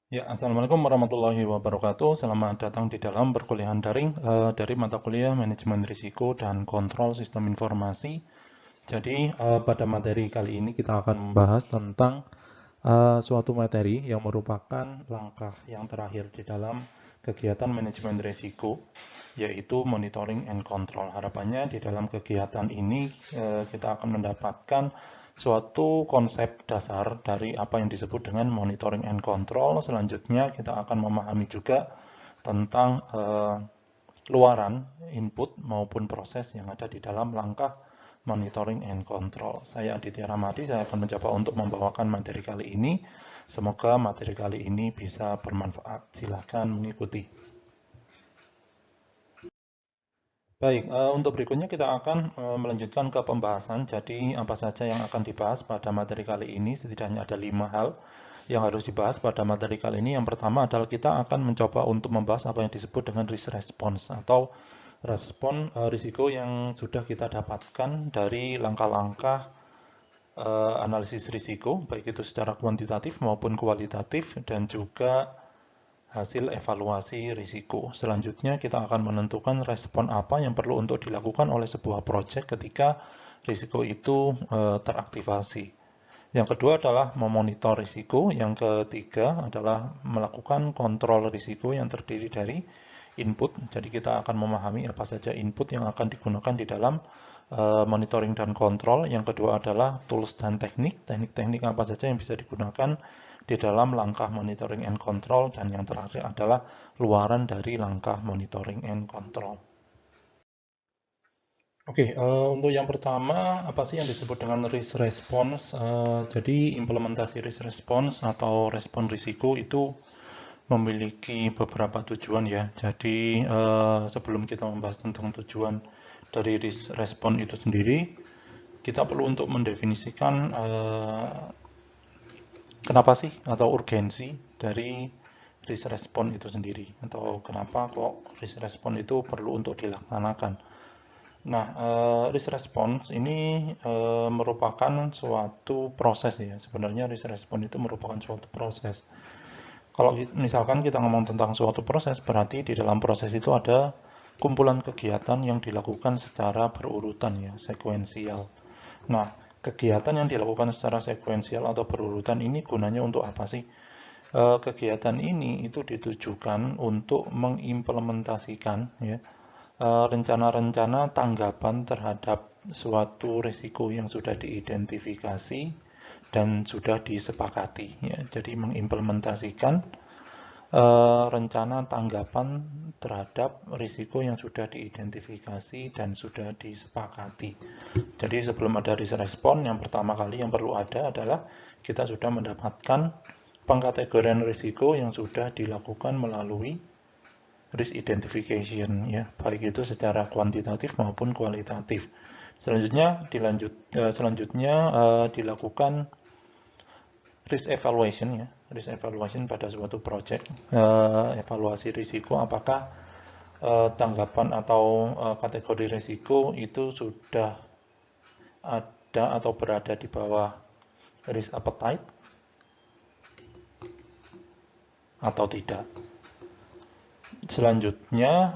Ya, Assalamualaikum warahmatullahi wabarakatuh. Selamat datang di dalam perkuliahan daring dari mata kuliah Manajemen Risiko dan Kontrol Sistem Informasi. Jadi, pada materi kali ini kita akan membahas tentang suatu materi yang merupakan langkah yang terakhir di dalam kegiatan manajemen risiko, yaitu monitoring and control. Harapannya di dalam kegiatan ini kita akan mendapatkan suatu konsep dasar dari apa yang disebut dengan monitoring and control. Selanjutnya kita akan memahami juga tentang luaran input maupun proses yang ada di dalam langkah monitoring and control. Saya Aditya Ramadi, saya akan mencoba untuk membawakan materi kali ini. Semoga materi kali ini bisa bermanfaat. Silakan mengikuti. Baik, untuk berikutnya kita akan melanjutkan ke pembahasan. Jadi, apa saja yang akan dibahas pada materi kali ini? Setidaknya ada 5 hal yang harus dibahas pada materi kali ini. Yang pertama adalah kita akan mencoba untuk membahas apa yang disebut dengan risk response atau respon risiko yang sudah kita dapatkan dari langkah-langkah analisis risiko, baik itu secara kuantitatif maupun kualitatif, dan juga hasil evaluasi risiko. Selanjutnya kita akan menentukan respon apa yang perlu untuk dilakukan oleh sebuah proyek ketika risiko itu teraktivasi. Yang kedua adalah memonitor risiko. Yang ketiga adalah melakukan kontrol risiko yang terdiri dari input. Jadi kita akan memahami apa saja input yang akan digunakan di dalam monitoring dan kontrol. Yang kedua adalah tools dan teknik-teknik apa saja yang bisa digunakan di dalam langkah monitoring and control. Dan yang terakhir adalah luaran dari langkah monitoring and control. Oke, untuk yang pertama, apa sih yang disebut dengan risk response? Jadi, implementasi risk response atau respon risiko itu memiliki beberapa tujuan ya. Jadi, sebelum kita membahas tentang tujuan dari risk response itu sendiri, kita perlu untuk mendefinisikan kenapa sih atau urgensi dari risk response itu sendiri, atau kenapa kok risk response itu perlu untuk dilaksanakan. Nah, risk response ini merupakan suatu proses ya. Sebenarnya risk response itu merupakan suatu proses. Kalau misalkan kita ngomong tentang suatu proses, berarti di dalam proses itu ada kumpulan kegiatan yang dilakukan secara berurutan ya, sekuensial. Nah, kegiatan yang dilakukan secara sekuensial atau berurutan ini gunanya untuk apa sih? Kegiatan ini itu ditujukan untuk mengimplementasikan ya rencana-rencana tanggapan terhadap suatu risiko yang sudah diidentifikasi dan sudah disepakati. Ya. Jadi mengimplementasikan rencana tanggapan terhadap risiko yang sudah diidentifikasi dan sudah disepakati. Jadi sebelum ada risk response, yang pertama kali yang perlu ada adalah kita sudah mendapatkan pengkategorian risiko yang sudah dilakukan melalui risk identification ya, baik itu secara kuantitatif maupun kualitatif. Selanjutnya dilakukan risk evaluation ya, risk evaluation pada suatu project, evaluasi risiko apakah tanggapan atau kategori risiko itu sudah ada atau berada di bawah risk appetite atau tidak. Selanjutnya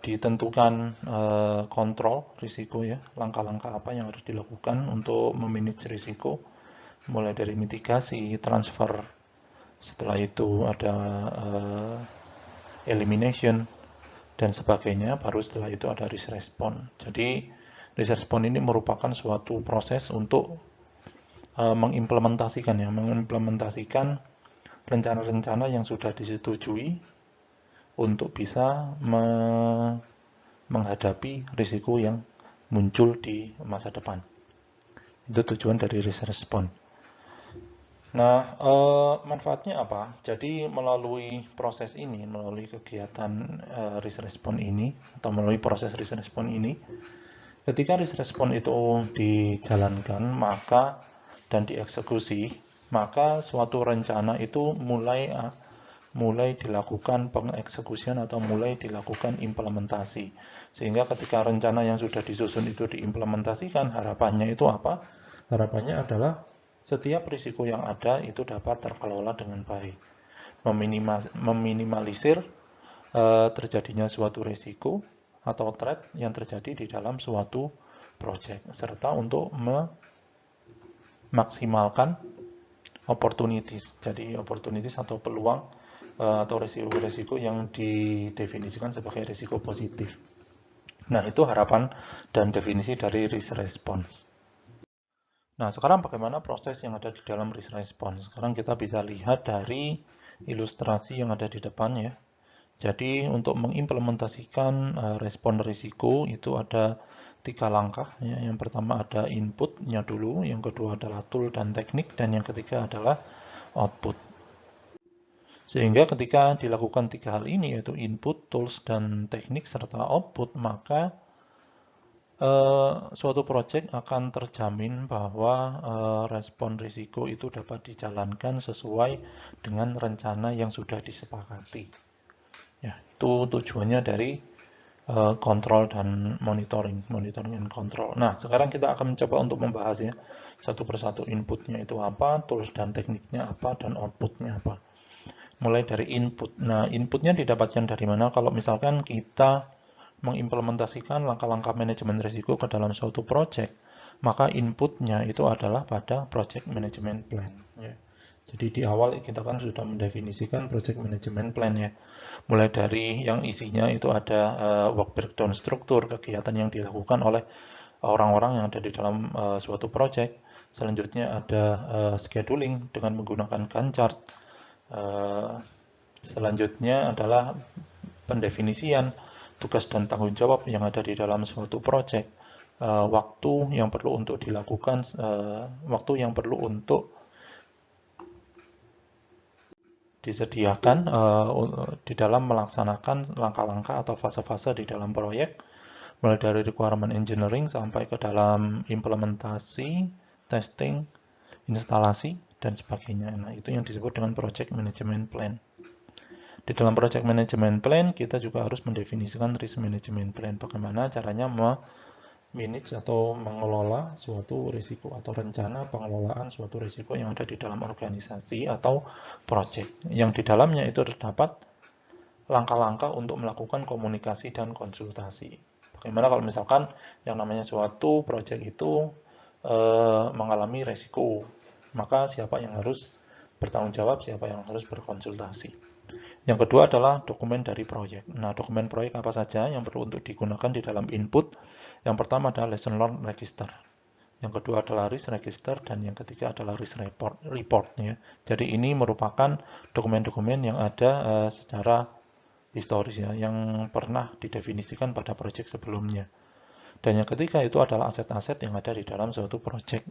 ditentukan kontrol risiko ya, langkah-langkah apa yang harus dilakukan untuk memanage risiko, mulai dari mitigasi, transfer, setelah itu ada elimination dan sebagainya, baru setelah itu ada risk response. Jadi risk response ini merupakan suatu proses untuk mengimplementasikan rencana-rencana yang sudah disetujui untuk bisa menghadapi risiko yang muncul di masa depan. Itu tujuan dari risk response. Nah, manfaatnya apa? Jadi melalui proses ini, melalui kegiatan risk response ini, atau melalui proses risk response ini, ketika risk response itu dijalankan, maka dan dieksekusi, maka suatu rencana itu mulai dilakukan pengeksekusian atau mulai dilakukan implementasi. Sehingga ketika rencana yang sudah disusun itu diimplementasikan, harapannya itu apa? Harapannya adalah setiap risiko yang ada itu dapat terkelola dengan baik. meminimalisir terjadinya suatu risiko atau threat yang terjadi di dalam suatu project, serta untuk memaksimalkan opportunities. Jadi opportunities atau peluang atau risiko-risiko yang didefinisikan sebagai risiko positif. Nah, itu harapan dan definisi dari risk response. Nah, sekarang bagaimana proses yang ada di dalam risk response? Sekarang kita bisa lihat dari ilustrasi yang ada di depan ya. Jadi untuk mengimplementasikan respon risiko itu ada 3 langkah. Ya. Yang pertama ada inputnya dulu, yang kedua adalah tool dan teknik, dan yang ketiga adalah output. Sehingga ketika dilakukan 3 hal ini, yaitu input, tools, dan teknik, serta output, maka suatu project akan terjamin bahwa respon risiko itu dapat dijalankan sesuai dengan rencana yang sudah disepakati. Ya, itu tujuannya dari kontrol dan monitoring and control. Nah, sekarang kita akan mencoba untuk membahas ya satu persatu inputnya itu apa, tools dan tekniknya apa, dan outputnya apa. Mulai dari input. Nah, inputnya didapatkan dari mana? Kalau misalkan kita mengimplementasikan langkah-langkah manajemen risiko ke dalam suatu project, maka inputnya itu adalah pada project management plan. Ya. Jadi di awal kita kan sudah mendefinisikan project management plan ya. Mulai dari yang isinya itu ada work breakdown struktur, kegiatan yang dilakukan oleh orang-orang yang ada di dalam suatu project. Selanjutnya ada scheduling dengan menggunakan Gantt chart. Selanjutnya adalah pendefinisian tugas dan tanggung jawab yang ada di dalam suatu project. Waktu yang perlu untuk dilakukan, waktu yang perlu untuk disediakan di dalam melaksanakan langkah-langkah atau fase-fase di dalam proyek, mulai dari requirement engineering sampai ke dalam implementasi, testing, instalasi, dan sebagainya. Nah, itu yang disebut dengan project management plan. Di dalam project management plan, kita juga harus mendefinisikan risk management plan. Bagaimana caranya manage atau mengelola suatu risiko atau rencana pengelolaan suatu risiko yang ada di dalam organisasi atau project. Yang di dalamnya itu terdapat langkah-langkah untuk melakukan komunikasi dan konsultasi. Bagaimana kalau misalkan yang namanya suatu project itu mengalami risiko, maka siapa yang harus bertanggung jawab, siapa yang harus berkonsultasi. Yang kedua adalah dokumen dari proyek. Nah, dokumen proyek apa saja yang perlu untuk digunakan di dalam input? Yang pertama adalah lesson learned register. Yang kedua adalah risk register, dan yang ketiga adalah risk report. Ya. Jadi ini merupakan dokumen-dokumen yang ada secara historis ya, yang pernah didefinisikan pada proyek sebelumnya. Dan yang ketiga itu adalah aset-aset yang ada di dalam suatu proyek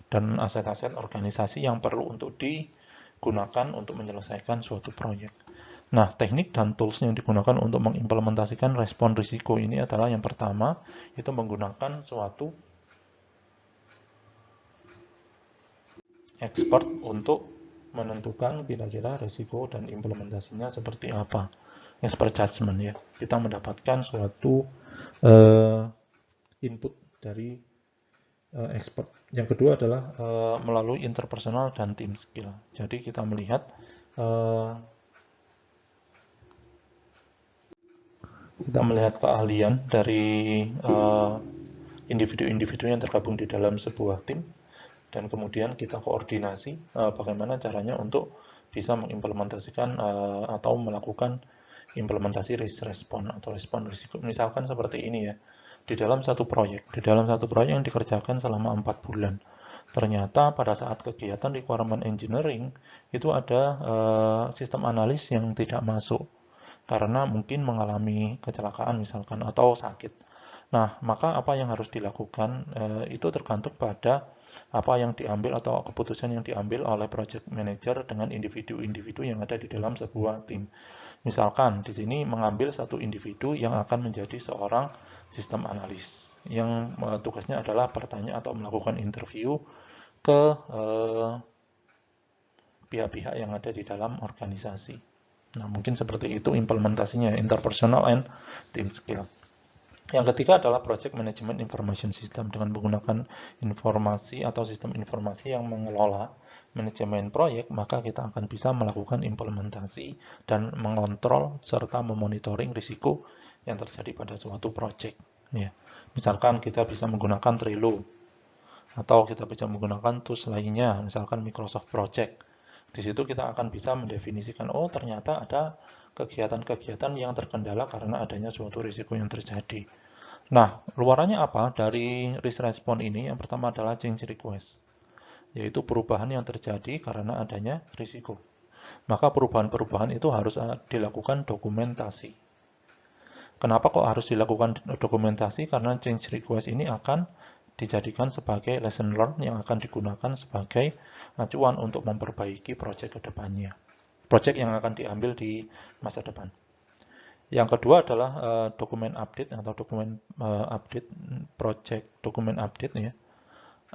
dan aset-aset organisasi yang perlu untuk digunakan untuk menyelesaikan suatu proyek. Nah, teknik dan tools yang digunakan untuk mengimplementasikan respon risiko ini adalah yang pertama, itu menggunakan suatu expert untuk menentukan kira-kira risiko dan implementasinya seperti apa. Expert judgment ya. Kita mendapatkan suatu input dari expert. Yang kedua adalah melalui interpersonal dan team skill. Jadi kita melihat keahlian dari individu-individu yang tergabung di dalam sebuah tim, dan kemudian kita koordinasi bagaimana caranya untuk bisa mengimplementasikan atau melakukan implementasi risk response atau respon risiko. Misalkan seperti ini ya, di dalam satu proyek yang dikerjakan selama 4 bulan. Ternyata pada saat kegiatan requirement engineering itu ada sistem analis yang tidak masuk karena mungkin mengalami kecelakaan misalkan atau sakit. Nah, maka apa yang harus dilakukan itu tergantung pada apa yang diambil atau keputusan yang diambil oleh project manager dengan individu-individu yang ada di dalam sebuah tim. Misalkan di sini mengambil satu individu yang akan menjadi seorang sistem analis yang tugasnya adalah bertanya atau melakukan interview ke pihak-pihak yang ada di dalam organisasi. Nah, mungkin seperti itu implementasinya, interpersonal and team skill. Yang ketiga adalah Project Management Information System. Dengan menggunakan informasi atau sistem informasi yang mengelola manajemen proyek, maka kita akan bisa melakukan implementasi dan mengontrol serta memonitoring risiko yang terjadi pada suatu proyek. Ya. Misalkan kita bisa menggunakan Trello, atau kita bisa menggunakan tools lainnya, misalkan Microsoft Project. Di situ kita akan bisa mendefinisikan, oh ternyata ada kegiatan-kegiatan yang terkendala karena adanya suatu risiko yang terjadi. Nah, luarannya apa dari risk response ini? Yang pertama adalah change request, yaitu perubahan yang terjadi karena adanya risiko. Maka perubahan-perubahan itu harus dilakukan dokumentasi. Kenapa kok harus dilakukan dokumentasi? Karena change request ini akan dijadikan sebagai lesson learned yang akan digunakan sebagai acuan untuk memperbaiki proyek ke depannya. Proyek yang akan diambil di masa depan. Yang kedua adalah dokumen update atau dokumen update project, dokumen update ya.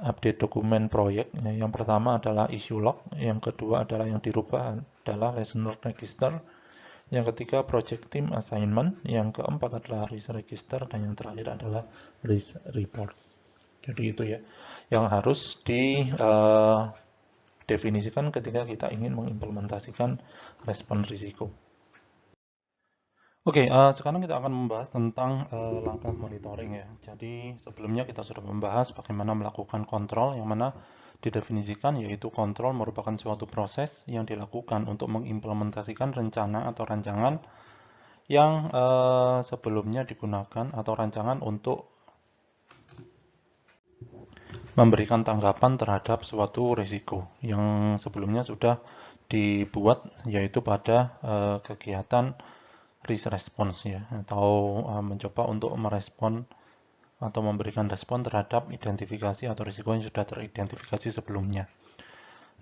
Update dokumen proyek. Yang pertama adalah issue log, yang kedua adalah yang dirubah adalah lesson learned register, yang ketiga project team assignment, yang keempat adalah risk register, dan yang terakhir adalah risk report. Jadi itu ya yang harus didefinisikan ketika kita ingin mengimplementasikan respon risiko. Oke, sekarang kita akan membahas tentang langkah monitoring ya. Jadi sebelumnya kita sudah membahas bagaimana melakukan kontrol, yang mana didefinisikan yaitu kontrol merupakan suatu proses yang dilakukan untuk mengimplementasikan rencana atau rancangan yang sebelumnya digunakan atau rancangan untuk memberikan tanggapan terhadap suatu risiko yang sebelumnya sudah dibuat, yaitu pada kegiatan risk response ya, atau mencoba untuk merespon atau memberikan respon terhadap identifikasi atau risiko yang sudah teridentifikasi sebelumnya.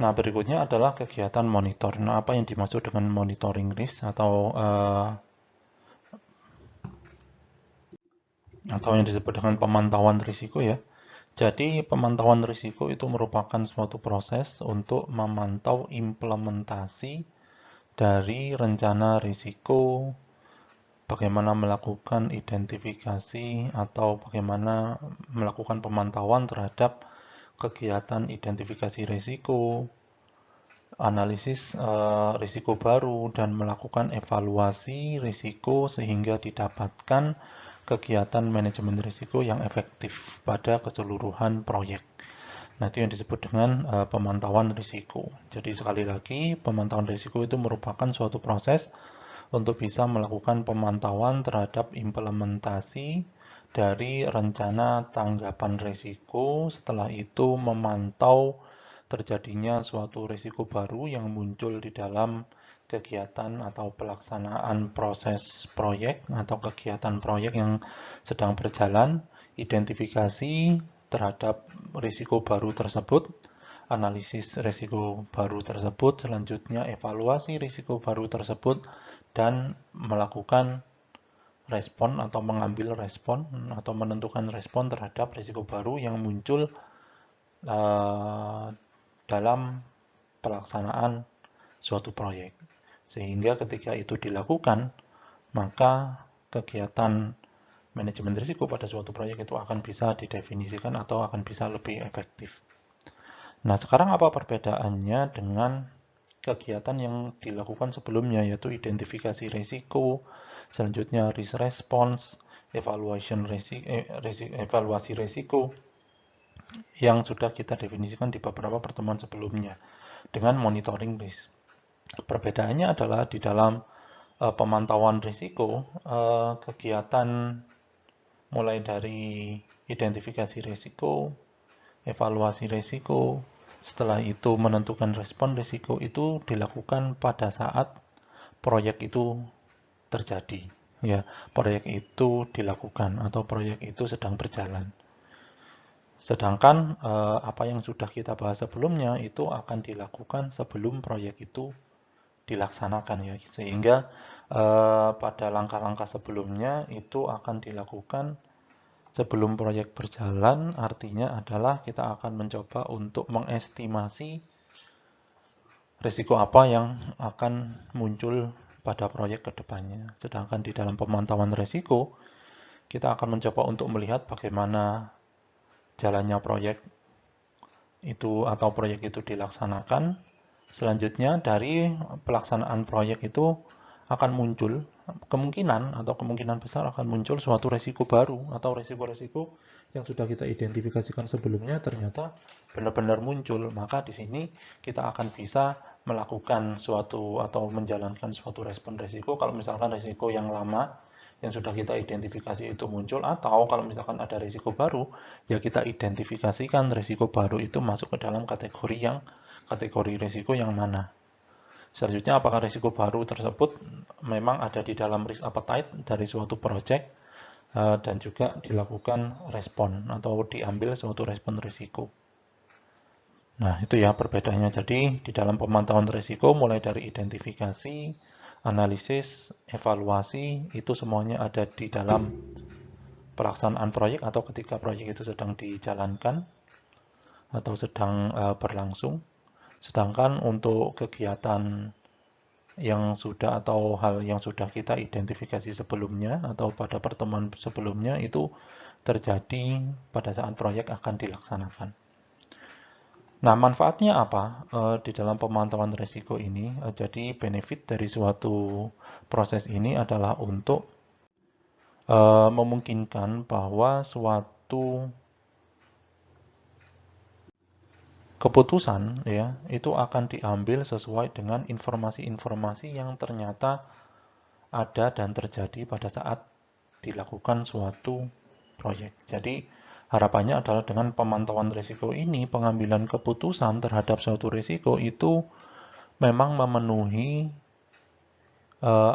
Nah, berikutnya adalah kegiatan monitor. Nah, apa yang dimaksud dengan monitoring risk atau yang disebut dengan pemantauan risiko ya. Jadi, pemantauan risiko itu merupakan suatu proses untuk memantau implementasi dari rencana risiko, bagaimana melakukan identifikasi atau bagaimana melakukan pemantauan terhadap kegiatan identifikasi risiko, analisis risiko baru, dan melakukan evaluasi risiko sehingga didapatkan kegiatan manajemen risiko yang efektif pada keseluruhan proyek. Nah, itu yang disebut dengan pemantauan risiko. Jadi sekali lagi, pemantauan risiko itu merupakan suatu proses untuk bisa melakukan pemantauan terhadap implementasi dari rencana tanggapan risiko. Setelah itu memantau terjadinya suatu risiko baru yang muncul di dalam kegiatan atau pelaksanaan proses proyek atau kegiatan proyek yang sedang berjalan, identifikasi terhadap risiko baru tersebut, analisis risiko baru tersebut, selanjutnya evaluasi risiko baru tersebut, dan melakukan respon atau mengambil respon atau menentukan respon terhadap risiko baru yang muncul dalam pelaksanaan suatu proyek. Sehingga ketika itu dilakukan, maka kegiatan manajemen risiko pada suatu proyek itu akan bisa didefinisikan atau akan bisa lebih efektif. Nah, sekarang apa perbedaannya dengan kegiatan yang dilakukan sebelumnya, yaitu identifikasi risiko, selanjutnya risk response, evaluasi risiko yang sudah kita definisikan di beberapa pertemuan sebelumnya dengan monitoring risk. Perbedaannya adalah di dalam pemantauan risiko, kegiatan mulai dari identifikasi risiko, evaluasi risiko, setelah itu menentukan respon risiko itu dilakukan pada saat proyek itu terjadi. Ya, proyek itu dilakukan atau proyek itu sedang berjalan. Sedangkan apa yang sudah kita bahas sebelumnya itu akan dilakukan sebelum proyek itu dilaksanakan ya. Sehingga pada langkah-langkah sebelumnya itu akan dilakukan sebelum proyek berjalan, artinya adalah kita akan mencoba untuk mengestimasi risiko apa yang akan muncul pada proyek ke depannya. Sedangkan di dalam pemantauan risiko, kita akan mencoba untuk melihat bagaimana jalannya proyek itu atau proyek itu dilaksanakan. Selanjutnya dari pelaksanaan proyek itu akan muncul kemungkinan besar akan muncul suatu resiko baru atau resiko-resiko yang sudah kita identifikasikan sebelumnya ternyata benar-benar muncul. Maka di sini kita akan bisa melakukan suatu atau menjalankan suatu respon resiko kalau misalkan resiko yang lama yang sudah kita identifikasi itu muncul, atau kalau misalkan ada risiko baru, ya kita identifikasikan risiko baru itu masuk ke dalam kategori risiko yang mana. Selanjutnya, apakah risiko baru tersebut memang ada di dalam risk appetite dari suatu project dan juga dilakukan respon atau diambil suatu respon risiko. Nah, itu ya perbedaannya. Jadi, di dalam pemantauan risiko mulai dari identifikasi, analisis, evaluasi, itu semuanya ada di dalam pelaksanaan proyek atau ketika proyek itu sedang dijalankan atau sedang berlangsung. Sedangkan untuk kegiatan yang sudah atau hal yang sudah kita identifikasi sebelumnya atau pada pertemuan sebelumnya itu terjadi pada saat proyek akan dilaksanakan. Nah, manfaatnya apa di dalam pemantauan risiko ini? Jadi, benefit dari suatu proses ini adalah untuk memungkinkan bahwa suatu keputusan ya itu akan diambil sesuai dengan informasi-informasi yang ternyata ada dan terjadi pada saat dilakukan suatu proyek. Jadi, harapannya adalah dengan pemantauan risiko ini, pengambilan keputusan terhadap suatu risiko itu memang memenuhi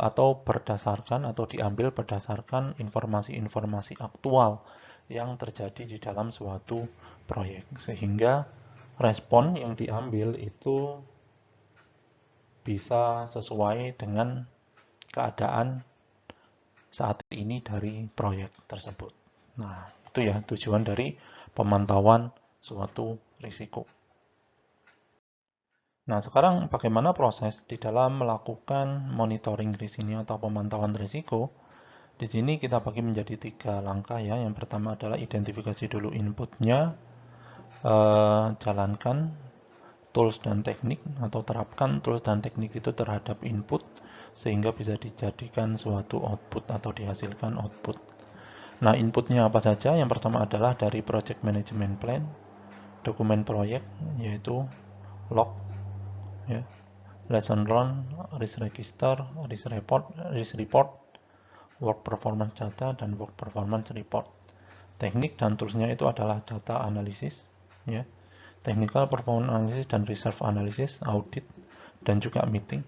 atau berdasarkan atau diambil berdasarkan informasi-informasi aktual yang terjadi di dalam suatu proyek. Sehingga respon yang diambil itu bisa sesuai dengan keadaan saat ini dari proyek tersebut. Nah, itu ya tujuan dari pemantauan suatu risiko. Nah, sekarang bagaimana proses di dalam melakukan monitoring risk ini atau pemantauan risiko? Di sini kita bagi menjadi 3 langkah ya. Yang pertama adalah identifikasi dulu inputnya, jalankan tools dan teknik atau terapkan tools dan teknik itu terhadap input sehingga bisa dijadikan suatu output atau dihasilkan output. Nah, inputnya apa saja? Yang pertama adalah dari project management plan, dokumen proyek, yaitu log, ya, lesson learned, risk register, risk report, work performance data, dan work performance report. Teknik dan toolsnya itu adalah data analysis, ya, technical performance analysis dan reserve analysis, audit, dan juga meeting.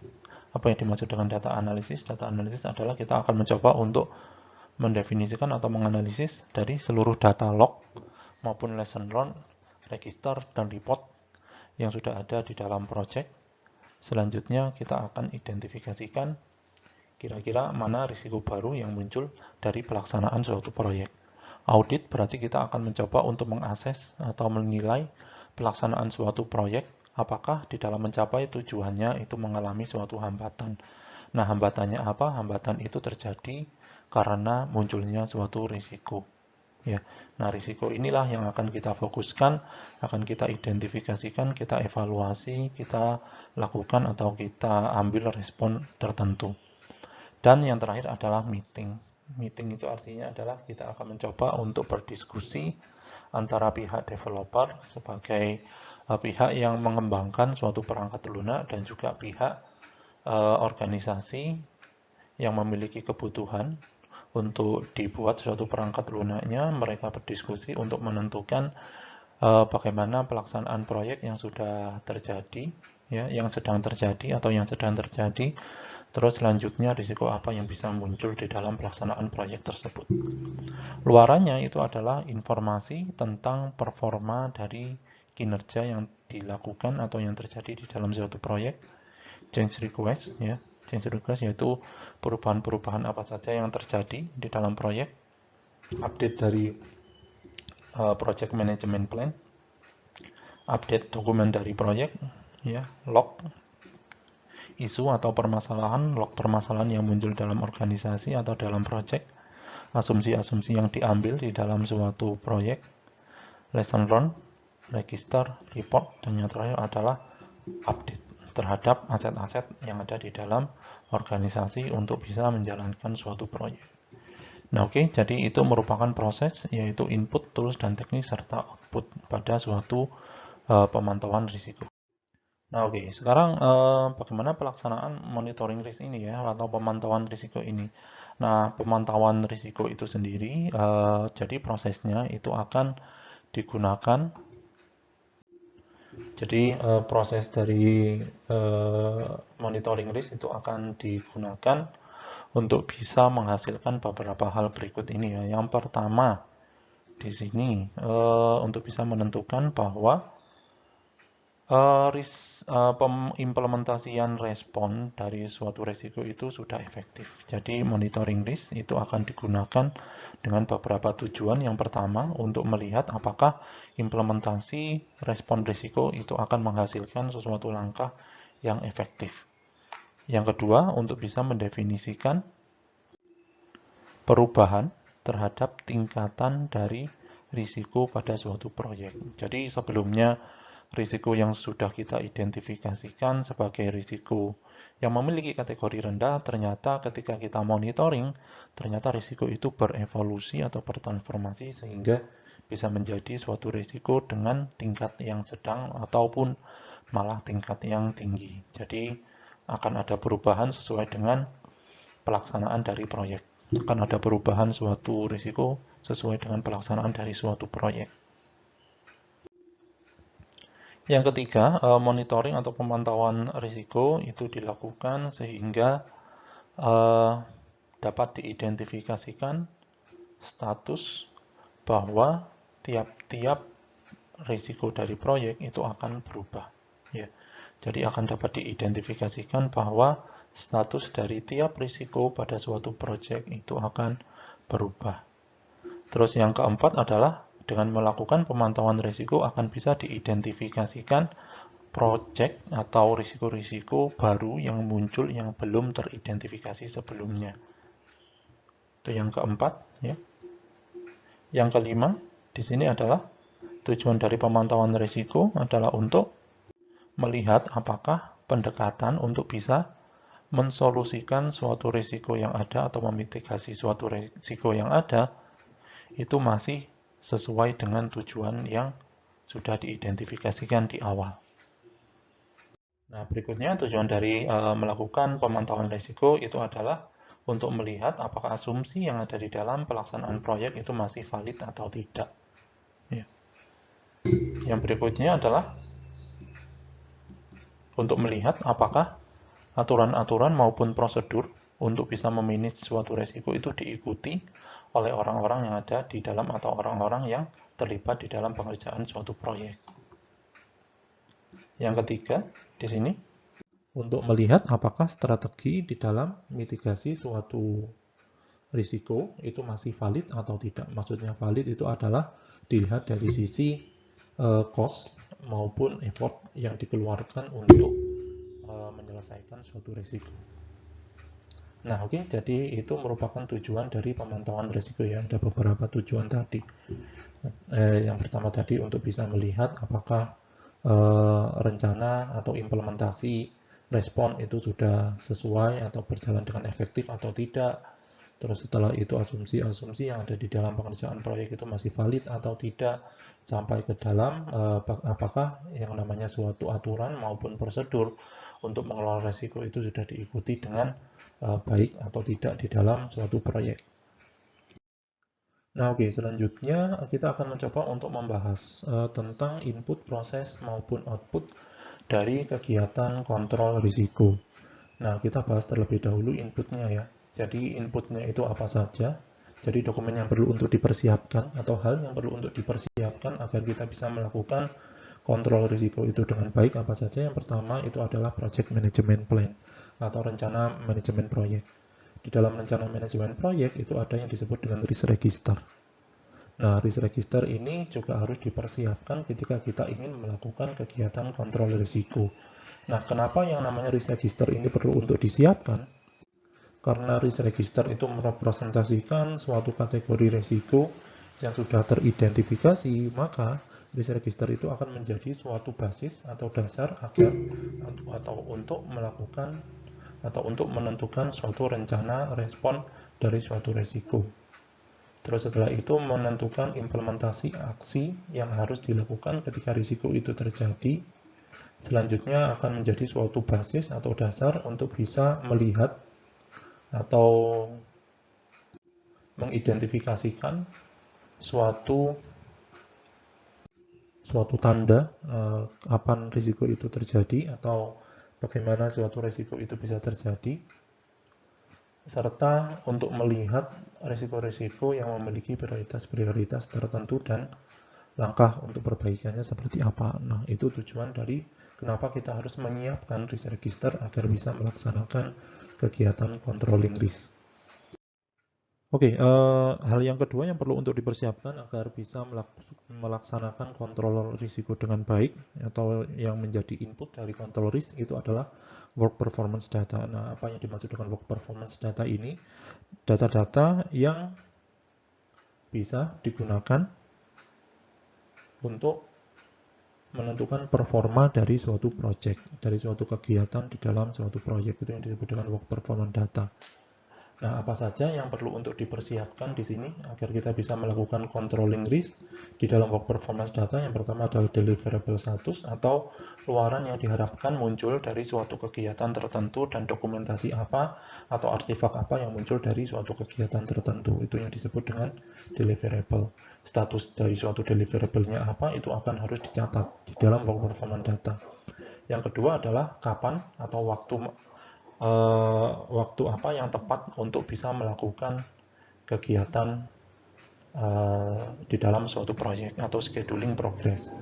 Apa yang dimaksud dengan data analysis? Data analysis adalah kita akan mencoba untuk mendefinisikan atau menganalisis dari seluruh data log maupun lesson learned, register, dan report yang sudah ada di dalam project. Selanjutnya kita akan identifikasikan kira-kira mana risiko baru yang muncul dari pelaksanaan suatu proyek. Audit berarti kita akan mencoba untuk mengakses atau menilai pelaksanaan suatu proyek, apakah di dalam mencapai tujuannya itu mengalami suatu hambatan. Nah, hambatannya apa? Hambatan itu terjadi karena munculnya suatu risiko. Ya, nah risiko inilah yang akan kita fokuskan, akan kita identifikasikan, kita evaluasi, kita lakukan atau kita ambil respon tertentu. Dan yang terakhir adalah meeting. Meeting itu artinya adalah kita akan mencoba untuk berdiskusi antara pihak developer sebagai pihak yang mengembangkan suatu perangkat lunak dan juga pihak organisasi yang memiliki kebutuhan untuk dibuat suatu perangkat lunaknya. Mereka berdiskusi untuk menentukan bagaimana pelaksanaan proyek yang sudah terjadi, ya, yang sedang terjadi atau yang sedang terjadi. Terus selanjutnya risiko apa yang bisa muncul di dalam pelaksanaan proyek tersebut. Luarannya itu adalah informasi tentang performa dari kinerja yang dilakukan atau yang terjadi di dalam suatu proyek, change request, ya. Change request yaitu perubahan-perubahan apa saja yang terjadi di dalam proyek, update dari project management plan, update dokumen dari proyek, ya, log, isu atau permasalahan, log permasalahan yang muncul dalam organisasi atau dalam proyek, asumsi-asumsi yang diambil di dalam suatu proyek, lesson learned, register, report, dan yang terakhir adalah update terhadap aset-aset yang ada di dalam organisasi untuk bisa menjalankan suatu proyek. Nah, oke, jadi itu merupakan proses, yaitu input, tools, dan teknik, serta output pada suatu pemantauan risiko. Nah, oke, sekarang bagaimana pelaksanaan monitoring risk ini ya, atau pemantauan risiko ini. Nah, pemantauan risiko itu sendiri, jadi prosesnya itu akan digunakan. Jadi proses dari monitoring risk itu akan digunakan untuk bisa menghasilkan beberapa hal berikut ini ya. Yang pertama di sini untuk bisa menentukan bahwa implementasian respon dari suatu risiko itu sudah efektif. Jadi monitoring risk itu akan digunakan dengan beberapa tujuan. Yang pertama untuk melihat apakah implementasi respon risiko itu akan menghasilkan sesuatu langkah yang efektif. Yang kedua untuk bisa mendefinisikan perubahan terhadap tingkatan dari risiko pada suatu proyek. Jadi sebelumnya risiko yang sudah kita identifikasikan sebagai risiko yang memiliki kategori rendah, ternyata ketika kita monitoring, ternyata risiko itu berevolusi atau bertransformasi sehingga bisa menjadi suatu risiko dengan tingkat yang sedang ataupun malah tingkat yang tinggi. Jadi akan ada perubahan sesuai dengan pelaksanaan dari proyek. Akan ada perubahan suatu risiko sesuai dengan pelaksanaan dari suatu proyek. Yang ketiga, monitoring atau pemantauan risiko itu dilakukan sehingga dapat diidentifikasikan status bahwa tiap-tiap risiko dari proyek itu akan berubah. Ya. Jadi akan dapat diidentifikasikan bahwa status dari tiap risiko pada suatu proyek itu akan berubah. Terus yang keempat adalah dengan melakukan pemantauan risiko akan bisa diidentifikasikan proyek atau risiko-risiko baru yang muncul yang belum teridentifikasi sebelumnya. Itu yang keempat, ya. Yang kelima, di sini adalah tujuan dari pemantauan risiko adalah untuk melihat apakah pendekatan untuk bisa mensolusikan suatu risiko yang ada atau memitigasi suatu risiko yang ada itu masih sesuai dengan tujuan yang sudah diidentifikasikan di awal. Nah, berikutnya tujuan dari melakukan pemantauan risiko itu adalah untuk melihat apakah asumsi yang ada di dalam pelaksanaan proyek itu masih valid atau tidak. Ya. Yang berikutnya adalah untuk melihat apakah aturan-aturan maupun prosedur untuk bisa memanage suatu risiko itu diikuti oleh orang-orang yang ada di dalam atau orang-orang yang terlibat di dalam pengerjaan suatu proyek. Yang ketiga, di sini untuk melihat apakah strategi di dalam mitigasi suatu risiko itu masih valid atau tidak. Maksudnya valid itu adalah dilihat dari sisi cost maupun effort yang dikeluarkan untuk menyelesaikan suatu risiko. Nah, oke, jadi itu merupakan tujuan dari pemantauan risiko ya. Ada beberapa tujuan tadi. Yang pertama tadi untuk bisa melihat apakah rencana atau implementasi respon itu sudah sesuai atau berjalan dengan efektif atau tidak. Terus setelah itu asumsi-asumsi yang ada di dalam pengerjaan proyek itu masih valid atau tidak, sampai ke dalam apakah yang namanya suatu aturan maupun prosedur untuk mengelola risiko itu sudah diikuti dengan baik atau tidak di dalam suatu proyek. Nah, oke, selanjutnya kita akan mencoba untuk membahas tentang input, proses, maupun output dari kegiatan kontrol risiko. Nah, kita bahas terlebih dahulu inputnya ya. Jadi, inputnya itu apa saja? Jadi, dokumen yang perlu untuk dipersiapkan atau hal yang perlu untuk dipersiapkan agar kita bisa melakukan kontrol risiko itu dengan baik apa saja. Yang pertama itu adalah project management plan atau rencana manajemen proyek. Di dalam rencana manajemen proyek itu ada yang disebut dengan risk register. Nah, risk register ini juga harus dipersiapkan ketika kita ingin melakukan kegiatan kontrol risiko. Nah, kenapa yang namanya risk register ini perlu untuk disiapkan? Karena risk register itu merepresentasikan suatu kategori risiko yang sudah teridentifikasi, maka risk register itu akan menjadi suatu basis atau dasar agar atau untuk melakukan atau untuk menentukan suatu rencana respon dari suatu risiko. Terus setelah itu menentukan implementasi aksi yang harus dilakukan ketika risiko itu terjadi. Selanjutnya akan menjadi suatu basis atau dasar untuk bisa melihat atau mengidentifikasikan suatu tanda kapan risiko itu terjadi atau bagaimana suatu risiko itu bisa terjadi, serta untuk melihat risiko-risiko yang memiliki prioritas-prioritas tertentu dan langkah untuk perbaikannya seperti apa. Nah, itu tujuan dari kenapa kita harus menyiapkan risk register agar bisa melaksanakan kegiatan controlling risk. Oke, hal yang kedua yang perlu untuk dipersiapkan agar bisa melaksanakan kontrol risiko dengan baik atau yang menjadi input dari kontrol risk itu adalah work performance data. Nah, apa yang dimaksud dengan work performance data ini? Data-data yang bisa digunakan untuk menentukan performa dari suatu project, dari suatu kegiatan di dalam suatu proyek, itu yang disebut dengan work performance data. Nah, apa saja yang perlu untuk dipersiapkan di sini agar kita bisa melakukan controlling risk di dalam work performance data? Yang pertama adalah deliverable status atau luaran yang diharapkan muncul dari suatu kegiatan tertentu dan dokumentasi apa atau artefak apa yang muncul dari suatu kegiatan tertentu. Itu yang disebut dengan deliverable. Status dari suatu deliverable-nya apa itu akan harus dicatat di dalam work performance data. Yang kedua adalah kapan atau waktu apa yang tepat untuk bisa melakukan kegiatan di dalam suatu proyek atau scheduling progress.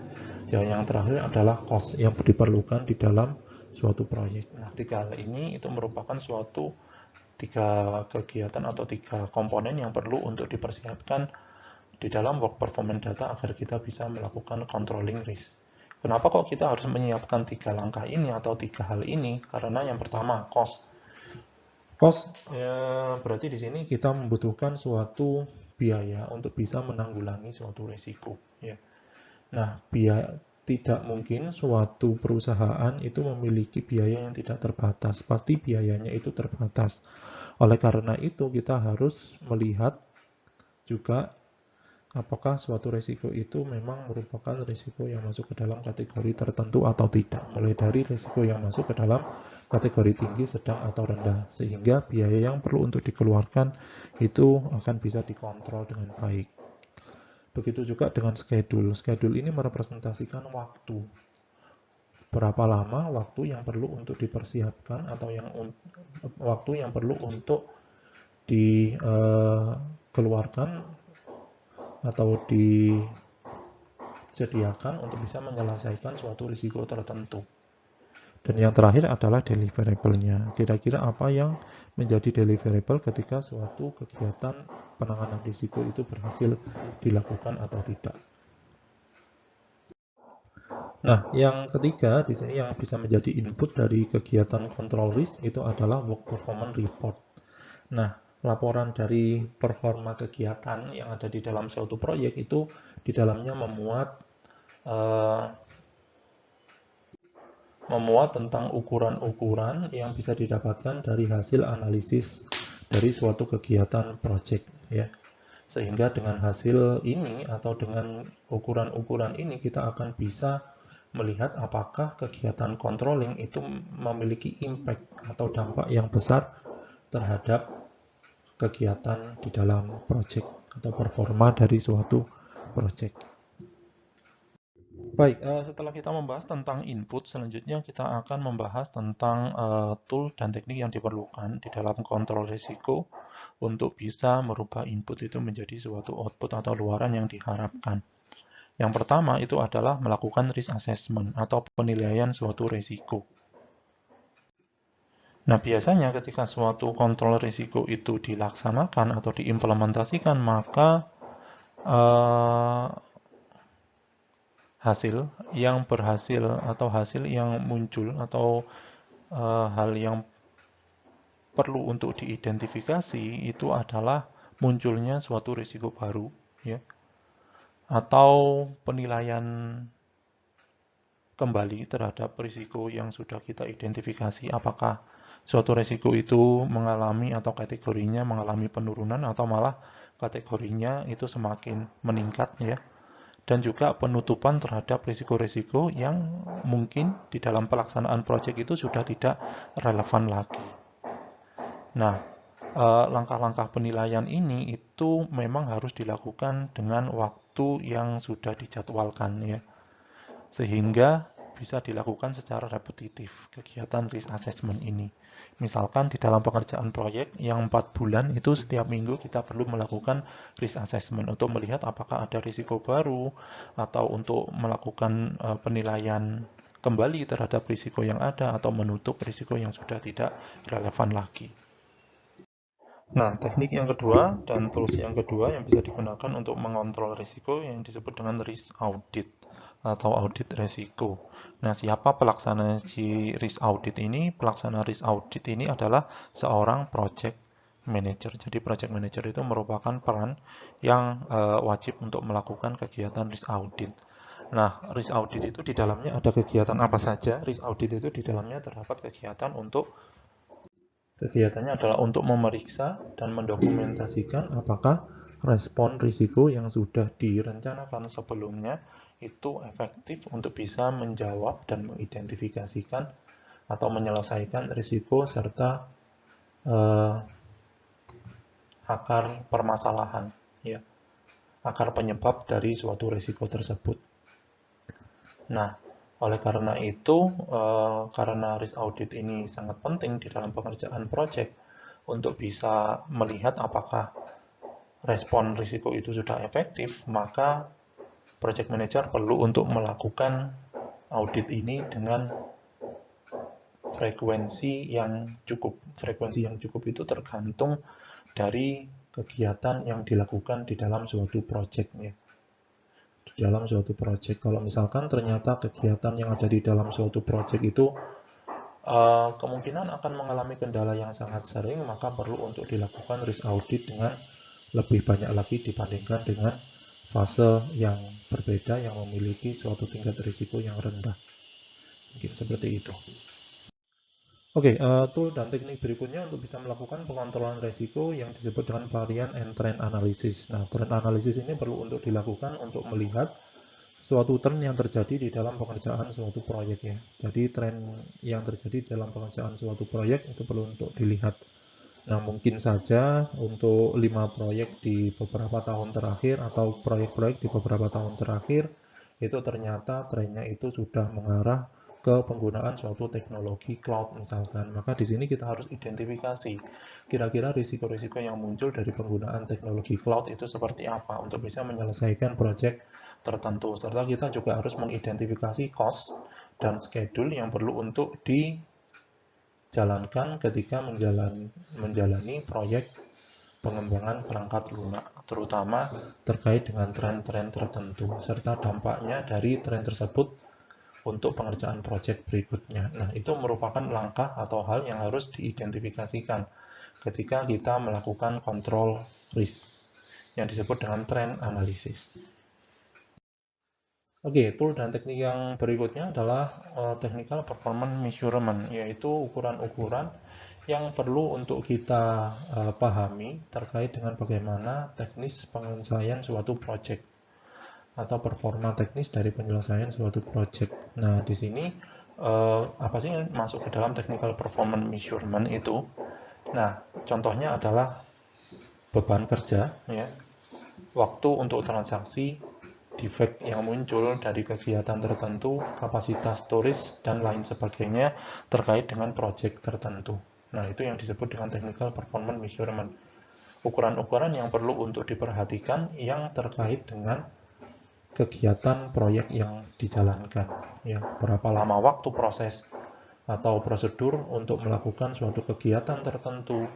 Yang terakhir adalah cost yang diperlukan di dalam suatu proyek. Nah, tiga hal ini itu merupakan tiga kegiatan atau tiga komponen yang perlu untuk dipersiapkan di dalam work performance data agar kita bisa melakukan controlling risk. Kenapa kok kita harus menyiapkan tiga langkah ini atau tiga hal ini? Karena yang pertama, cost. Cost ya, berarti di sini kita membutuhkan suatu biaya untuk bisa menanggulangi suatu risiko. Ya. Nah, tidak mungkin suatu perusahaan itu memiliki biaya yang tidak terbatas. Pasti biayanya itu terbatas. Oleh karena itu, kita harus melihat juga apakah suatu risiko itu memang merupakan risiko yang masuk ke dalam kategori tertentu atau tidak. Mulai dari risiko yang masuk ke dalam kategori tinggi, sedang, atau rendah. Sehingga biaya yang perlu untuk dikeluarkan itu akan bisa dikontrol dengan baik. Begitu juga dengan schedule. Schedule ini merepresentasikan waktu. Berapa lama waktu yang perlu untuk dipersiapkan atau waktu yang perlu untuk dikeluarkan atau disediakan untuk bisa menyelesaikan suatu risiko tertentu. Dan yang terakhir adalah deliverable-nya. Kira-kira apa yang menjadi deliverable ketika suatu kegiatan penanganan risiko itu berhasil dilakukan atau tidak. Nah, yang ketiga di sini yang bisa menjadi input dari kegiatan control risk itu adalah work performance report. Nah, laporan dari performa kegiatan yang ada di dalam suatu proyek itu di dalamnya memuat tentang ukuran-ukuran yang bisa didapatkan dari hasil analisis dari suatu kegiatan proyek, ya. Sehingga dengan hasil ini atau dengan ukuran-ukuran ini kita akan bisa melihat apakah kegiatan controlling itu memiliki impact atau dampak yang besar terhadap kegiatan di dalam proyek atau performa dari suatu proyek. Baik, setelah kita membahas tentang input, selanjutnya kita akan membahas tentang tool dan teknik yang diperlukan di dalam kontrol risiko untuk bisa merubah input itu menjadi suatu output atau luaran yang diharapkan. Yang pertama itu adalah melakukan risk assessment atau penilaian suatu risiko. Nah, biasanya ketika suatu kontrol risiko itu dilaksanakan atau diimplementasikan, maka hasil yang berhasil atau hasil yang muncul atau hal yang perlu untuk diidentifikasi itu adalah munculnya suatu risiko baru, ya, atau penilaian kembali terhadap risiko yang sudah kita identifikasi, apakah suatu risiko itu mengalami atau kategorinya mengalami penurunan atau malah kategorinya itu semakin meningkat, ya. Dan juga penutupan terhadap risiko-risiko yang mungkin di dalam pelaksanaan proyek itu sudah tidak relevan lagi. Nah, langkah-langkah penilaian ini itu memang harus dilakukan dengan waktu yang sudah dijadwalkan, ya, sehingga bisa dilakukan secara repetitif kegiatan risk assessment ini. Misalkan di dalam pengerjaan proyek yang 4 bulan itu setiap minggu kita perlu melakukan risk assessment untuk melihat apakah ada risiko baru atau untuk melakukan penilaian kembali terhadap risiko yang ada atau menutup risiko yang sudah tidak relevan lagi. Nah, teknik yang kedua dan tools yang kedua yang bisa digunakan untuk mengontrol risiko yang disebut dengan risk audit atau audit risiko. Nah, siapa pelaksana si risk audit ini? Pelaksana risk audit ini adalah seorang project manager. Jadi project manager itu merupakan peran yang wajib untuk melakukan kegiatan risk audit. Nah, risk audit itu di dalamnya ada kegiatan apa saja? Risk audit itu di dalamnya terdapat kegiatan untuk Kegiatannya adalah untuk memeriksa dan mendokumentasikan apakah respon risiko yang sudah direncanakan sebelumnya itu efektif untuk bisa menjawab dan mengidentifikasikan atau menyelesaikan risiko serta akar permasalahan, ya, akar penyebab dari suatu risiko tersebut. Nah, oleh karena itu, karena risk audit ini sangat penting di dalam pengerjaan proyek untuk bisa melihat apakah respon risiko itu sudah efektif, maka project manager perlu untuk melakukan audit ini dengan frekuensi yang cukup. Frekuensi yang cukup itu tergantung dari kegiatan yang dilakukan di dalam suatu proyeknya. Dalam suatu proyek, kalau misalkan ternyata kegiatan yang ada di dalam suatu proyek itu kemungkinan akan mengalami kendala yang sangat sering, maka perlu untuk dilakukan risk audit dengan lebih banyak lagi dibandingkan dengan fase yang berbeda yang memiliki suatu tingkat risiko yang rendah. Mungkin seperti itu. Oke, tool dan teknik berikutnya untuk bisa melakukan pengontrolan risiko yang disebut dengan varian and trend analysis. Nah, trend analysis ini perlu untuk dilakukan untuk melihat suatu tren yang terjadi di dalam pengerjaan suatu proyek, ya. Jadi tren yang terjadi dalam pengerjaan suatu proyek itu perlu untuk dilihat. Nah, mungkin saja untuk 5 proyek di beberapa tahun terakhir atau proyek-proyek di beberapa tahun terakhir itu ternyata trennya itu sudah mengarah ke penggunaan suatu teknologi cloud misalkan. Maka di sini kita harus identifikasi kira-kira risiko-risiko yang muncul dari penggunaan teknologi cloud itu seperti apa untuk bisa menyelesaikan proyek tertentu. Serta kita juga harus mengidentifikasi cost dan schedule yang perlu untuk dijalankan ketika menjalani proyek pengembangan perangkat lunak, terutama terkait dengan tren-tren tertentu, serta dampaknya dari tren tersebut untuk pengerjaan proyek berikutnya. Nah, itu merupakan langkah atau hal yang harus diidentifikasikan ketika kita melakukan kontrol risk yang disebut dengan trend analysis. Oke, tool dan teknik yang berikutnya adalah technical performance measurement, yaitu ukuran-ukuran yang perlu untuk kita pahami terkait dengan bagaimana teknis penyelesaian suatu proyek atau performa teknis dari penyelesaian suatu proyek. Nah, di sini apa sih yang masuk ke dalam technical performance measurement itu? Nah, contohnya adalah beban kerja, ya, waktu untuk transaksi, defect yang muncul dari kegiatan tertentu, kapasitas storage, dan lain sebagainya terkait dengan proyek tertentu. Nah, itu yang disebut dengan technical performance measurement. Ukuran-ukuran yang perlu untuk diperhatikan yang terkait dengan kegiatan proyek yang dijalankan, ya, berapa lama waktu proses atau prosedur untuk melakukan suatu kegiatan tertentu,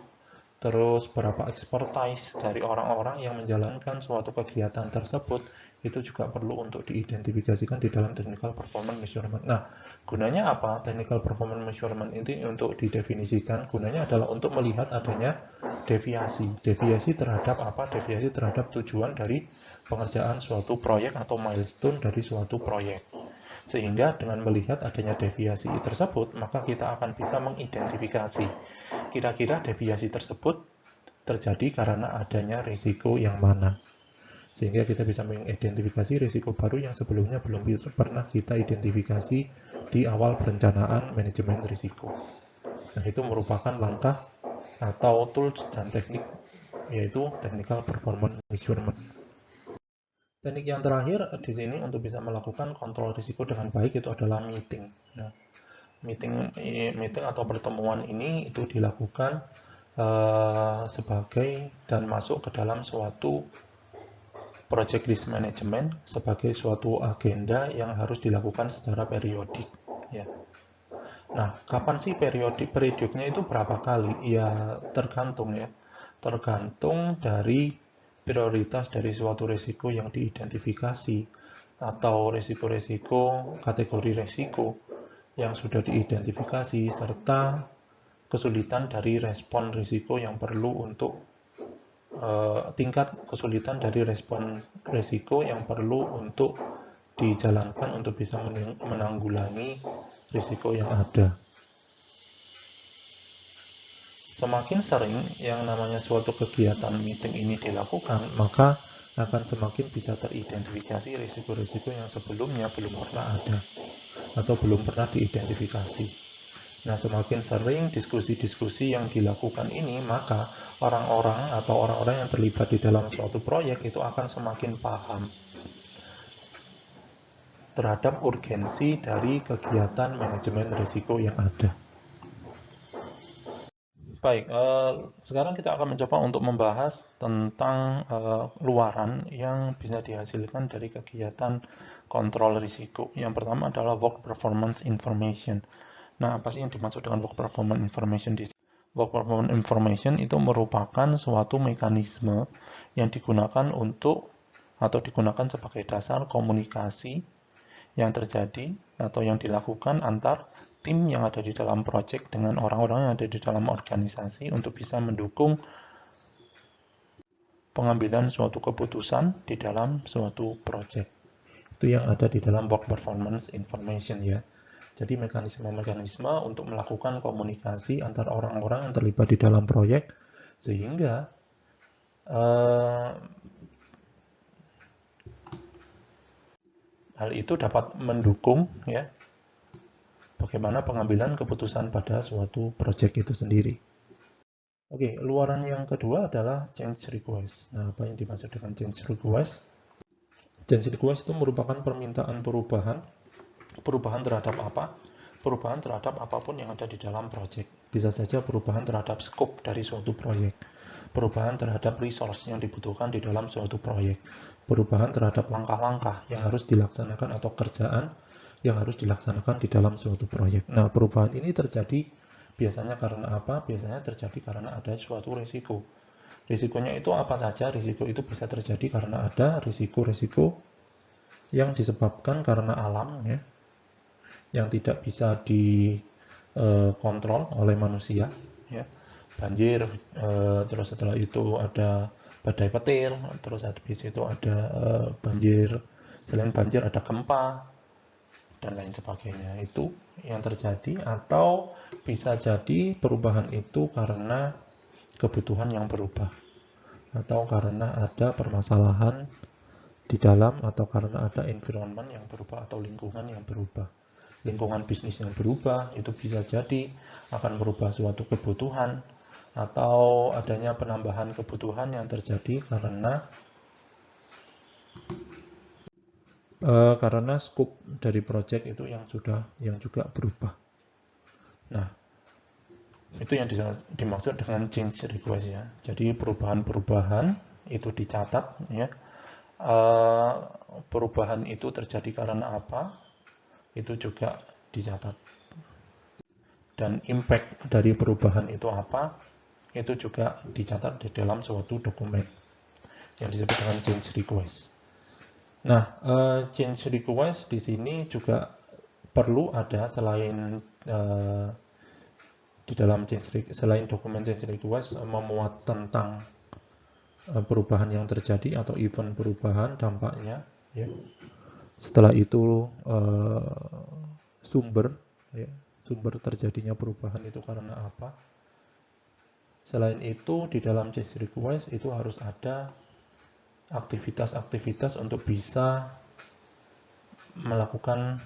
terus berapa expertise dari orang-orang yang menjalankan suatu kegiatan tersebut, itu juga perlu untuk diidentifikasikan di dalam technical performance measurement. Nah, gunanya apa? Technical performance measurement ini untuk didefinisikan, gunanya adalah untuk melihat adanya deviasi. Deviasi terhadap apa? Deviasi terhadap tujuan dari pengerjaan suatu proyek atau milestone dari suatu proyek. Sehingga dengan melihat adanya deviasi tersebut, maka kita akan bisa mengidentifikasi kira-kira deviasi tersebut terjadi karena adanya risiko yang mana. Sehingga kita bisa mengidentifikasi risiko baru yang sebelumnya belum pernah kita identifikasi di awal perencanaan manajemen risiko. Nah, itu merupakan langkah atau tools dan teknik, yaitu technical performance measurement. Teknik yang terakhir di sini untuk bisa melakukan kontrol risiko dengan baik itu adalah meeting. Nah, meeting atau pertemuan ini itu dilakukan sebagai dan masuk ke dalam suatu project risk management sebagai suatu agenda yang harus dilakukan secara periodik. Ya. Nah, kapan sih periodiknya itu berapa kali? Ya, tergantung ya. Tergantung dari prioritas dari suatu risiko yang diidentifikasi atau risiko-risiko kategori risiko yang sudah diidentifikasi serta kesulitan dari respon risiko yang perlu untuk tingkat kesulitan dari respon risiko yang perlu untuk dijalankan untuk bisa menanggulangi risiko yang ada. Semakin sering yang namanya suatu kegiatan meeting ini dilakukan, maka akan semakin bisa teridentifikasi risiko-risiko yang sebelumnya belum pernah ada atau belum pernah diidentifikasi. Nah, semakin sering diskusi-diskusi yang dilakukan ini, maka orang-orang atau orang-orang yang terlibat di dalam suatu proyek itu akan semakin paham terhadap urgensi dari kegiatan manajemen risiko yang ada. Baik, sekarang kita akan mencoba untuk membahas tentang luaran yang bisa dihasilkan dari kegiatan kontrol risiko. Yang pertama adalah work performance information. Nah, apa sih yang dimaksud dengan work performance information di sini? Work performance information itu merupakan suatu mekanisme yang digunakan untuk atau digunakan sebagai dasar komunikasi yang terjadi atau yang dilakukan antar tim yang ada di dalam proyek dengan orang-orang yang ada di dalam organisasi untuk bisa mendukung pengambilan suatu keputusan di dalam suatu proyek. Itu yang ada di dalam work performance information ya. Jadi mekanisme-mekanisme untuk melakukan komunikasi antar orang-orang yang terlibat di dalam proyek sehingga hal itu dapat mendukung ya bagaimana pengambilan keputusan pada suatu proyek itu sendiri. Oke, luaran yang kedua adalah change request. Nah, apa yang dimaksud dengan change request? Change request itu merupakan permintaan perubahan. Perubahan terhadap apa? Perubahan terhadap apapun yang ada di dalam proyek. Bisa saja perubahan terhadap scope dari suatu proyek. Perubahan terhadap resource yang dibutuhkan di dalam suatu proyek. Perubahan terhadap langkah-langkah yang harus dilaksanakan atau kerjaan yang harus dilaksanakan di dalam suatu proyek. Nah, perubahan ini terjadi biasanya karena apa? Biasanya terjadi karena ada suatu risiko. Risikonya itu apa saja? Risiko itu bisa terjadi karena ada risiko-risiko yang disebabkan karena alam ya, yang tidak bisa dikontrol oleh manusia ya. Banjir, terus setelah itu ada badai petir, terus habis itu ada banjir, selain banjir ada gempa dan lain sebagainya. Itu yang terjadi, atau bisa jadi perubahan itu karena kebutuhan yang berubah atau karena ada permasalahan di dalam atau karena ada environment yang berubah atau lingkungan yang berubah. Lingkungan bisnis yang berubah itu bisa jadi akan merubah suatu kebutuhan atau adanya penambahan kebutuhan yang terjadi karena scope dari project itu yang juga berubah. Nah, itu yang dimaksud dengan change request ya. Jadi perubahan-perubahan itu dicatat ya. Perubahan itu terjadi karena apa? Itu juga dicatat. Dan impact dari perubahan itu apa? itu juga dicatat di dalam suatu dokumen yang disebut dengan change request. Nah, change request di sini juga perlu ada selain di dalam selain dokumen change request memuat tentang perubahan yang terjadi atau event perubahan dampaknya, ya. Setelah itu sumber terjadinya perubahan itu karena apa. Selain itu di dalam change request itu harus ada aktivitas-aktivitas untuk bisa melakukan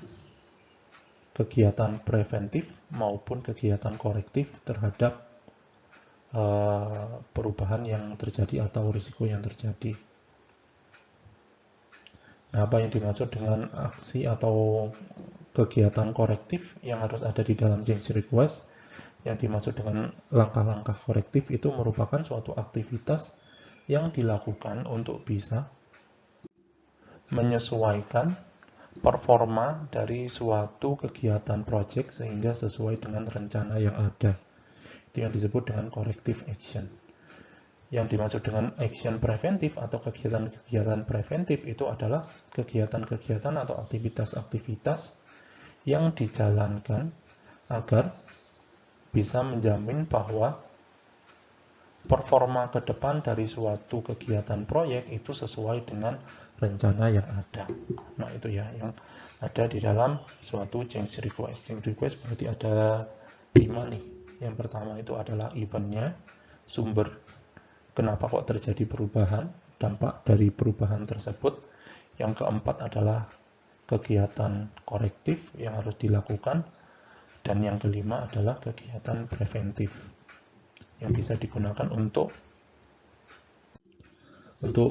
kegiatan preventif maupun kegiatan korektif terhadap perubahan yang terjadi atau risiko yang terjadi. Nah, apa yang dimaksud dengan aksi atau kegiatan korektif yang harus ada di dalam change request? Yang dimaksud dengan langkah-langkah korektif itu merupakan suatu aktivitas yang dilakukan untuk bisa menyesuaikan performa dari suatu kegiatan project sehingga sesuai dengan rencana yang ada. Itu yang disebut dengan corrective action. Yang dimaksud dengan action preventif atau kegiatan-kegiatan preventif itu adalah kegiatan-kegiatan atau aktivitas-aktivitas yang dijalankan agar bisa menjamin bahwa performa ke depan dari suatu kegiatan proyek itu sesuai dengan rencana yang ada. Nah, itu ya yang ada di dalam suatu change request. Change request berarti ada 5 nih. Yang pertama itu adalah eventnya, sumber, kenapa kok terjadi perubahan, dampak dari perubahan tersebut. Yang keempat adalah kegiatan korektif yang harus dilakukan. Dan yang kelima adalah kegiatan preventif yang bisa digunakan untuk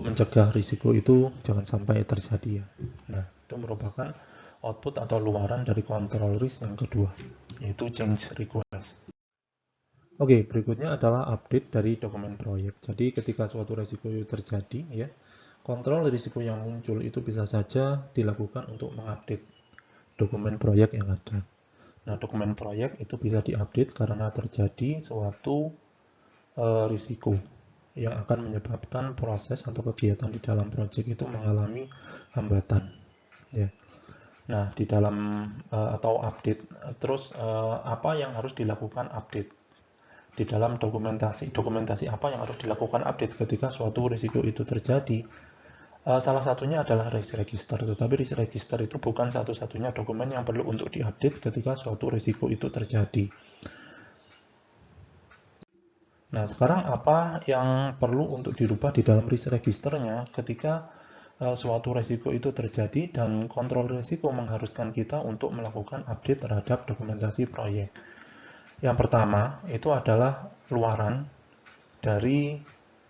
mencegah risiko itu jangan sampai terjadi ya. Nah, itu merupakan output atau luaran dari control risk yang kedua, yaitu change request. Oke, berikutnya adalah update dari dokumen proyek. Jadi ketika suatu risiko itu terjadi, ya, kontrol risiko yang muncul itu bisa saja dilakukan untuk mengupdate dokumen proyek yang ada. Nah, dokumen proyek itu bisa diupdate karena terjadi suatu risiko yang akan menyebabkan proses atau kegiatan di dalam proyek itu mengalami hambatan. Ya. Nah, di dalam atau update, terus apa yang harus dilakukan update? Di dalam dokumentasi apa yang harus dilakukan update ketika suatu risiko itu terjadi? Salah satunya adalah risk register, tetapi risk register itu bukan satu-satunya dokumen yang perlu untuk diupdate ketika suatu risiko itu terjadi. Nah, sekarang apa yang perlu untuk dirubah di dalam risk registernya ketika suatu risiko itu terjadi dan kontrol risiko mengharuskan kita untuk melakukan update terhadap dokumentasi proyek. Yang pertama itu adalah luaran dari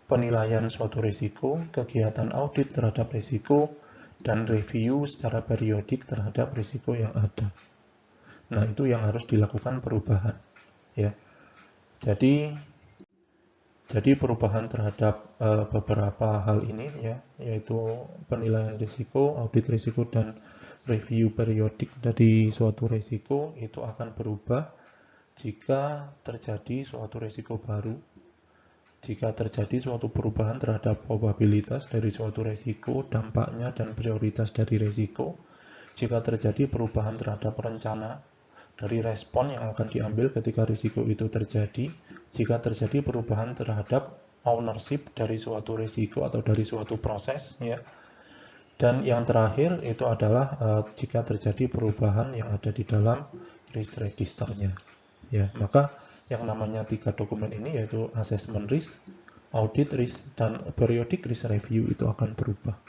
penilaian suatu risiko, kegiatan audit terhadap risiko, dan review secara periodik terhadap risiko yang ada. Nah, itu yang harus dilakukan perubahan. Ya. Jadi perubahan terhadap beberapa hal ini, ya, yaitu penilaian risiko, audit risiko, dan review periodik dari suatu risiko itu akan berubah jika terjadi suatu risiko baru, jika terjadi suatu perubahan terhadap probabilitas dari suatu risiko, dampaknya dan prioritas dari risiko, jika terjadi perubahan terhadap rencana dari respon yang akan diambil ketika risiko itu terjadi, jika terjadi perubahan terhadap ownership dari suatu risiko atau dari suatu proses, ya. Dan yang terakhir itu adalah jika terjadi perubahan yang ada di dalam risk registernya. Ya, maka yang namanya 3 dokumen ini yaitu assessment risk, audit risk, dan periodic risk review itu akan berubah.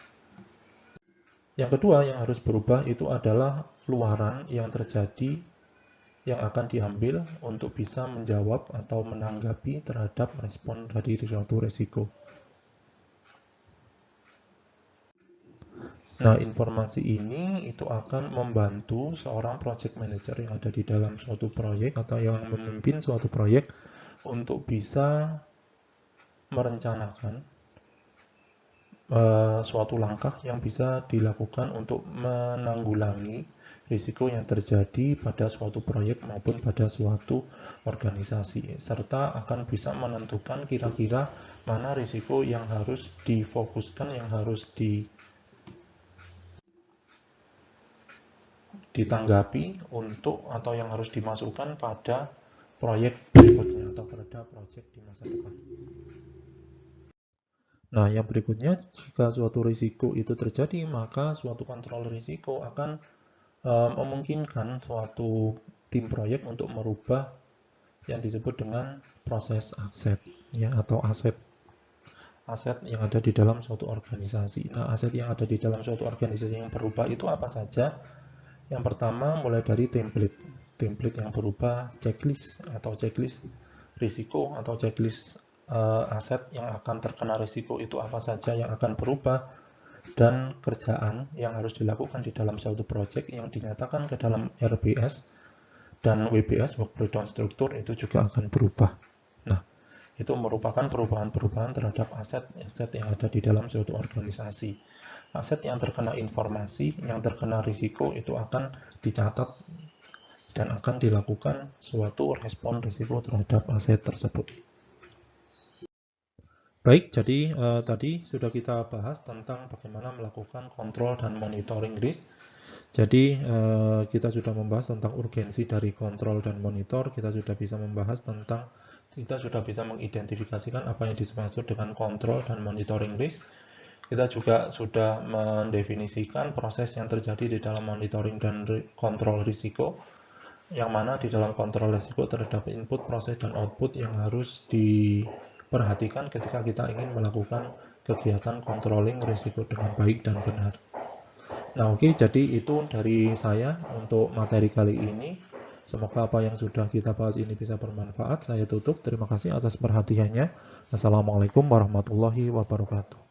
Yang kedua yang harus berubah itu adalah luaran yang terjadi yang akan diambil untuk bisa menjawab atau menanggapi terhadap respon dari suatu risiko. Nah, informasi ini itu akan membantu seorang project manager yang ada di dalam suatu proyek atau yang memimpin suatu proyek untuk bisa merencanakan suatu langkah yang bisa dilakukan untuk menanggulangi risiko yang terjadi pada suatu proyek maupun pada suatu organisasi, serta akan bisa menentukan kira-kira mana risiko yang harus difokuskan, yang harus ditanggapi untuk atau yang harus dimasukkan pada proyek berikutnya atau pada proyek di masa depan. Nah, yang berikutnya, jika suatu risiko itu terjadi, maka suatu kontrol risiko akan memungkinkan suatu tim proyek untuk merubah yang disebut dengan proses aset, ya, atau aset yang ada di dalam suatu organisasi. Nah, aset yang ada di dalam suatu organisasi yang berubah itu apa saja? Yang pertama, mulai dari template yang berubah, checklist atau checklist risiko atau checklist aset yang akan terkena risiko itu apa saja yang akan berubah, dan kerjaan yang harus dilakukan di dalam suatu project yang dinyatakan ke dalam RBS dan WBS, Work Breakdown Structure, itu juga akan berubah. Nah, itu merupakan perubahan-perubahan terhadap aset yang ada di dalam suatu organisasi. Aset yang terkena informasi, yang terkena risiko itu akan dicatat dan akan dilakukan suatu respon risiko terhadap aset tersebut. Baik, jadi tadi sudah kita bahas tentang bagaimana melakukan kontrol dan monitoring risk. Jadi kita sudah membahas tentang urgensi dari kontrol dan monitor, kita sudah bisa mengidentifikasikan apa yang dimaksud dengan kontrol dan monitoring risk. Kita juga sudah mendefinisikan proses yang terjadi di dalam monitoring dan kontrol risiko, yang mana di dalam kontrol risiko terhadap input, proses, dan output yang harus diperhatikan ketika kita ingin melakukan kegiatan controlling risiko dengan baik dan benar. Nah, oke, jadi itu dari saya untuk materi kali ini. Semoga apa yang sudah kita bahas ini bisa bermanfaat. Saya tutup. Terima kasih atas perhatiannya. Assalamualaikum warahmatullahi wabarakatuh.